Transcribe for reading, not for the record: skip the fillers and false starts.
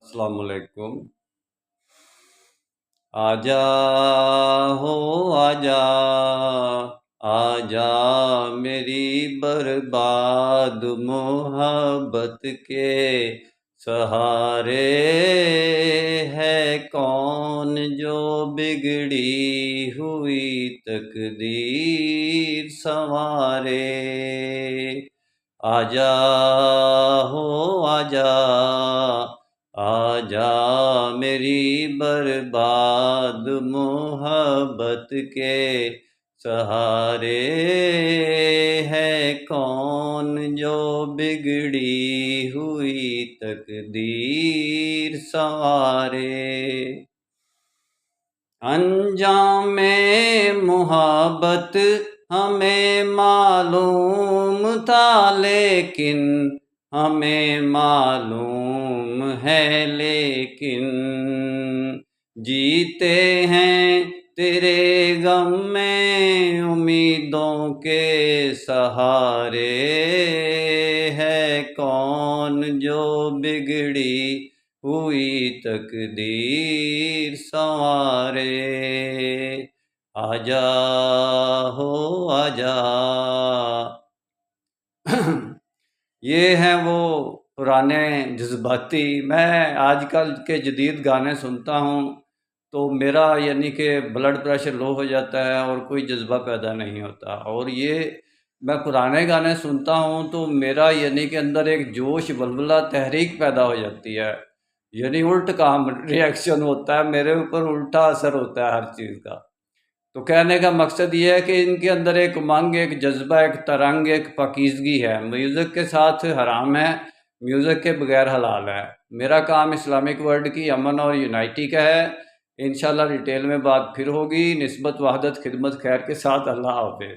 السلام علیکم۔ آجا ہو آجا، آجا میری برباد محبت کے سہارے ہے کون جو بگڑی ہوئی تقدیر سنوارے۔ آجا ہو آجا، آجا میری برباد محبت کے سہارے ہے کون جو بگڑی ہوئی تقدیر سنوارے۔ انجام محبت ہمیں معلوم تھا لیکن ہمیں معلوم ہے لیکن جیتے ہیں تیرے غم میں امیدوں کے سہارے ہے کون جو بگڑی ہوئی تقدیر سنوارے۔ آجا ہو آجا۔ یہ ہیں وہ پرانے جذباتی، میں آج کل کے جدید گانے سنتا ہوں تو میرا یعنی کہ بلڈ پریشر لو ہو جاتا ہے اور کوئی جذبہ پیدا نہیں ہوتا، اور یہ میں پرانے گانے سنتا ہوں تو میرا یعنی کہ اندر ایک جوش ولولہ تحریک پیدا ہو جاتی ہے، یعنی الٹ کام ریئیکشن ہوتا ہے، میرے اوپر الٹا اثر ہوتا ہے ہر چیز کا۔ تو کہنے کا مقصد یہ ہے کہ ان کے اندر ایک امنگ، ایک جذبہ، ایک ترنگ، ایک پاکیزگی ہے۔ میوزک کے ساتھ حرام ہے، میوزک کے بغیر حلال ہے۔ میرا کام اسلامک ورلڈ کی امن اور یونائٹی کا ہے۔ انشاءاللہ ڈیٹیل میں بات پھر ہوگی۔ نسبت وحدت خدمت خیر کے ساتھ، اللہ حافظ۔